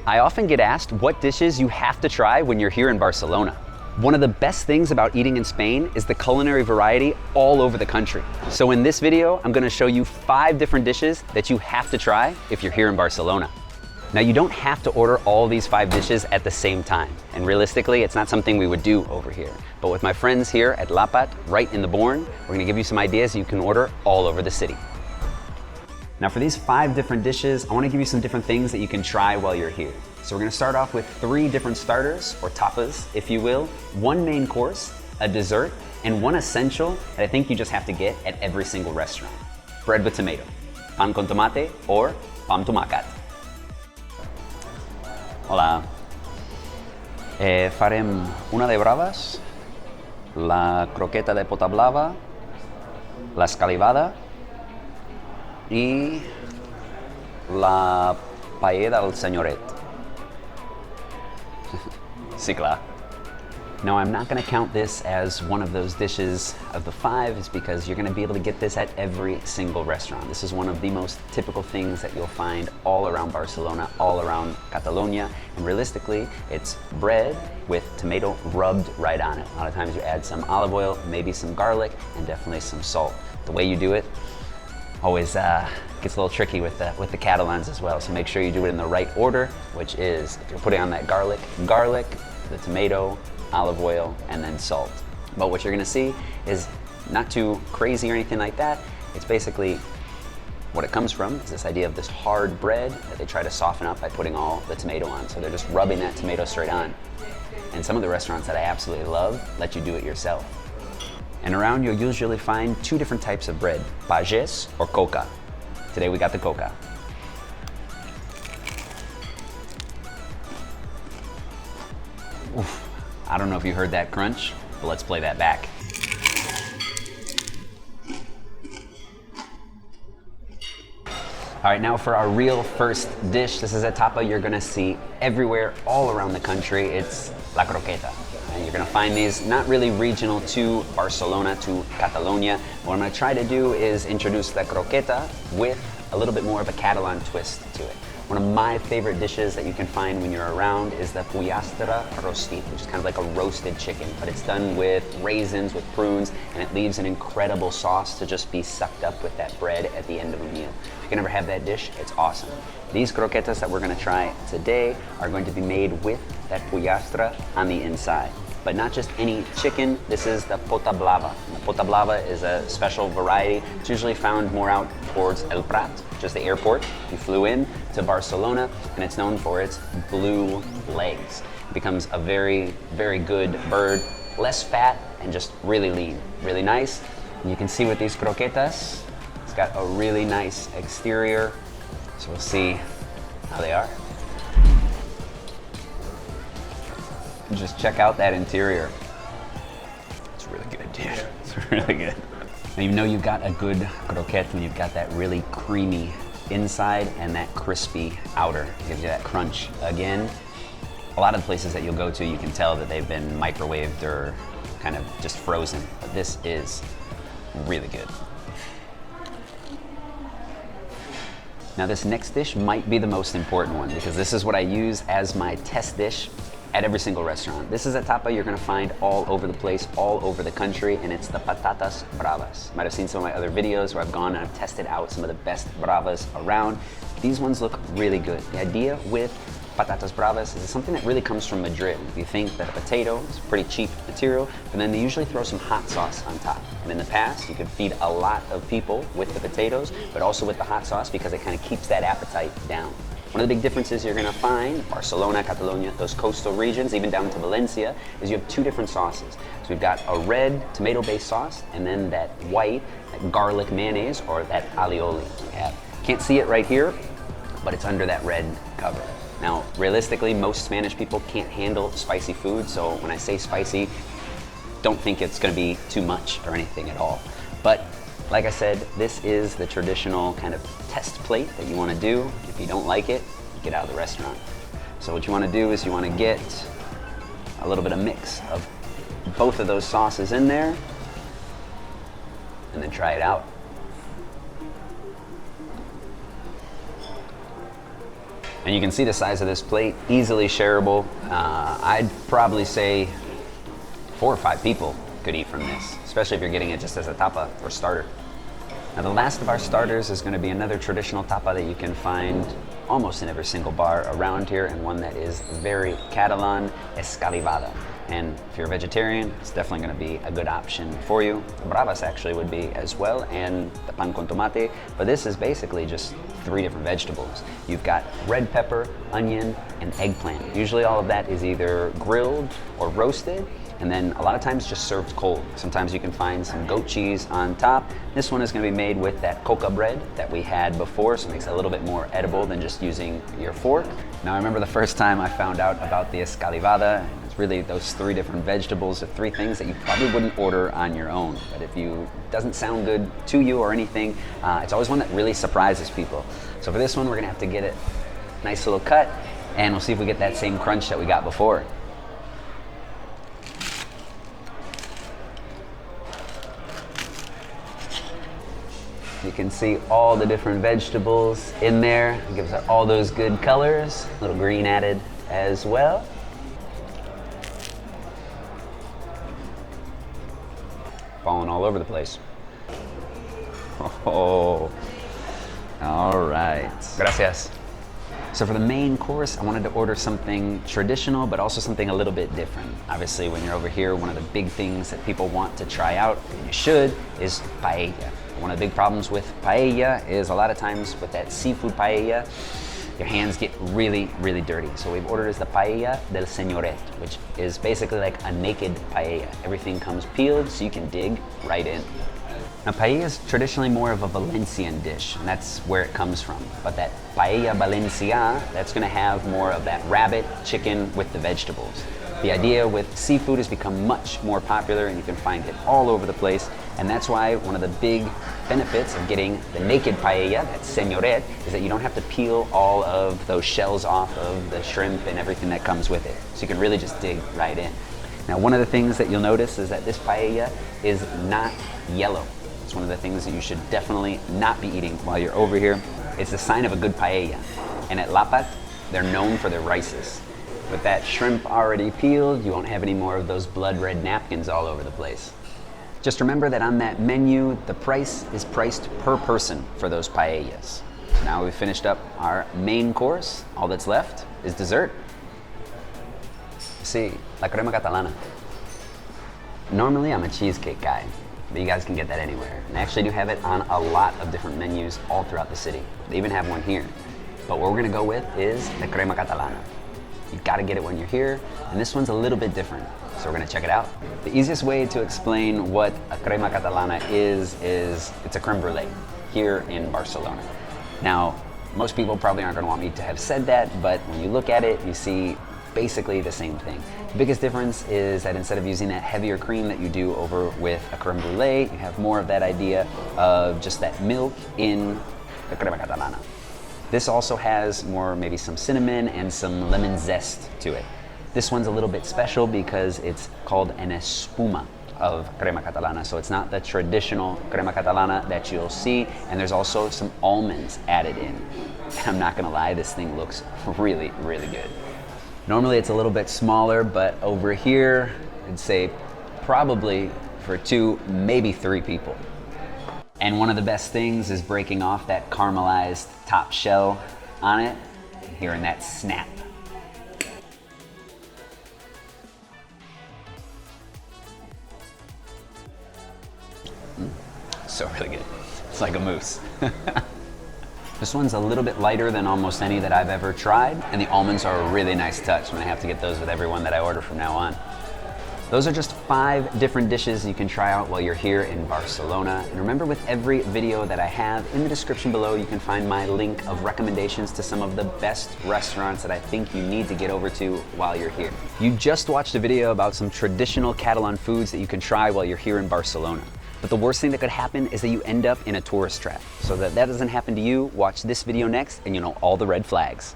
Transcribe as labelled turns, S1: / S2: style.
S1: I often get asked what dishes you have to try when you're here in Barcelona. One of the best things about eating in Spain is the culinary variety all over the country. So in this video, I'm gonna show you 5 different dishes that you have to try if you're here in Barcelona. Now you don't have to order all these 5 dishes at the same time. And realistically, it's not something we would do over here. But with my friends here at Lapat, right in the Born, we're gonna give you some ideas you can order all over the city. Now for these 5 different dishes, I wanna give you some different things that you can try while you're here. So we're gonna start off with 3 different starters, or tapas, if you will, 1 main course, a dessert, and 1 essential that I think you just have to get at every single restaurant. Bread with tomato, pan con tomate, or pan tomacat. Hola. Farem una de Bravas, la croqueta de pota blava, la escalivada, y la paella del senyoret. Sí, clar. Now I'm not going to count this as one of those dishes of the 5 is because you're going to be able to get this at every single restaurant. This is one of the most typical things that you'll find all around Barcelona, all around Catalonia, and realistically it's bread with tomato rubbed right on it. A lot of times you add some olive oil, maybe some garlic, and definitely some salt. The way you do it always gets a little tricky with the Catalans as well, so make sure you do it in the right order, which is if you're putting on that garlic, the tomato, olive oil, and then salt. But what you're gonna see is not too crazy or anything like that. It's basically what it comes from is this idea of this hard bread that they try to soften up by putting all the tomato on. So they're just rubbing that tomato straight on. And some of the restaurants that I absolutely love let you do it yourself. And around you'll usually find 2 different types of bread, pagés or coca. Today we got the coca. Oof. I don't know if you heard that crunch, but let's play that back. All right, now for our real first dish. This is a tapa you're gonna see everywhere, all around the country. It's la croqueta. And you're gonna find these not really regional to Barcelona, to Catalonia. What I'm gonna try to do is introduce the croqueta with a little bit more of a Catalan twist to it. One of my favorite dishes that you can find when you're around is the pollastre rostit, which is kind of like a roasted chicken, but it's done with raisins, with prunes, and it leaves an incredible sauce to just be sucked up with that bread at the end of a meal. If you can ever have that dish, it's awesome. These croquetas that we're gonna try today are going to be made with that pollastre on the inside. But not just any chicken, this is the pota blava. And the pota blava is a special variety. It's usually found more out towards El Prat, just the airport. You flew in to Barcelona, and it's known for its blue legs. It becomes a very, very good bird, less fat, and just really lean, really nice. And you can see with these croquetas, it's got a really nice exterior. So we'll see how they are. Just check out that interior. It's really good, dude. It's really good. Now you know you've got a good croquette when you've got that really creamy inside and that crispy outer. It gives you that crunch. Again, a lot of the places that you'll go to, you can tell that they've been microwaved or kind of just frozen. But this is really good. Now this next dish might be the most important one because this is what I use as my test dish at every single restaurant. This is a tapa you're gonna find all over the place, all over the country, and it's the patatas bravas. You might have seen some of my other videos where I've gone and I've tested out some of the best bravas around. These ones look really good. The idea with patatas bravas is something that really comes from Madrid. You think that a potato is a pretty cheap material, but then they usually throw some hot sauce on top. And in the past, you could feed a lot of people with the potatoes, but also with the hot sauce because it kind of keeps that appetite down. One of the big differences you're gonna find, Barcelona, Catalonia, those coastal regions, even down to Valencia, is you have 2 different sauces. So we've got a red tomato-based sauce, and then that white, that garlic mayonnaise, or that alioli we have. Can't see it right here, but it's under that red cover. Now, realistically, most Spanish people can't handle spicy food, so when I say spicy, don't think it's gonna be too much or anything at all. But like I said, this is the traditional kind of test plate that you want to do. If you don't like it, get out of the restaurant. So what you want to do is you want to get a little bit of mix of both of those sauces in there and then try it out. And you can see the size of this plate, easily shareable. I'd probably say 4 or 5 people could eat from this, especially if you're getting it just as a tapa or starter. Now the last of our starters is going to be another traditional tapa that you can find almost in every single bar around here, and one that is very Catalan, escalivada. And if you're a vegetarian, it's definitely going to be a good option for you. Bravas actually would be as well, and the pan con tomate. But this is basically just 3 different vegetables. You've got red pepper, onion, and eggplant. Usually all of that is either grilled or roasted, and then a lot of times just served cold. Sometimes you can find some goat cheese on top. This one is going to be made with that coca bread that we had before, so it makes it a little bit more edible than just using your fork. Now I remember the first time I found out about the escalivada. Really, those 3 different vegetables are 3 things that you probably wouldn't order on your own. But if it doesn't sound good to you or anything, it's always one that really surprises people. So for this one, we're gonna have to get it nice little cut, and we'll see if we get that same crunch that we got before. You can see all the different vegetables in there. It gives it all those good colors, a little green added as well. Falling all over the place. Oh, all right. Gracias. So for the main course, I wanted to order something traditional, but also something a little bit different. Obviously, when you're over here, one of the big things that people want to try out, and you should, is paella. One of the big problems with paella is a lot of times with that seafood paella, your hands get really, really dirty. So what we've ordered is the paella del señoret, which is basically like a naked paella. Everything comes peeled so you can dig right in. Now paella is traditionally more of a Valencian dish, and that's where it comes from. But that paella Valencia, that's gonna have more of that rabbit, chicken with the vegetables. The idea with seafood has become much more popular, and you can find it all over the place. And that's why one of the big benefits of getting the naked paella, that señoret, is that you don't have to peel all of those shells off of the shrimp and everything that comes with it. So you can really just dig right in. Now, one of the things that you'll notice is that this paella is not yellow. It's one of the things that you should definitely not be eating while you're over here. It's a sign of a good paella. And at Lapat, they're known for their rices. With that shrimp already peeled, you won't have any more of those blood red napkins all over the place. Just remember that on that menu, the price is priced per person for those paellas. So now we've finished up our main course. All that's left is dessert. See, la crema catalana. Normally I'm a cheesecake guy, but you guys can get that anywhere. And they actually do have it on a lot of different menus all throughout the city. They even have one here. But what we're gonna go with is the crema catalana. You've got to get it when you're here, and this one's a little bit different, so we're going to check it out. The easiest way to explain what a crema catalana is it's a creme brulee here in Barcelona. Now, most people probably aren't going to want me to have said that, but when you look at it, you see basically the same thing. The biggest difference is that instead of using that heavier cream that you do over with a creme brulee, you have more of that idea of just that milk in the crema catalana. This also has more, maybe some cinnamon and some lemon zest to it. This one's a little bit special because it's called an espuma of crema catalana. So it's not the traditional crema catalana that you'll see. And there's also some almonds added in. I'm not gonna lie, this thing looks really, really good. Normally it's a little bit smaller, but over here, I'd say probably for 2, maybe 3 people. And one of the best things is breaking off that caramelized top shell on it, and hearing that snap. So really good. It's like a mousse. This one's a little bit lighter than almost any that I've ever tried, and the almonds are a really nice touch. I'm gonna have to get those with everyone that I order from now on. Those are just 5 different dishes you can try out while you're here in Barcelona. And remember, with every video that I have, in the description below, you can find my link of recommendations to some of the best restaurants that I think you need to get over to while you're here. You just watched a video about some traditional Catalan foods that you can try while you're here in Barcelona. But the worst thing that could happen is that you end up in a tourist trap. So that doesn't happen to you, watch this video next and you'll know all the red flags.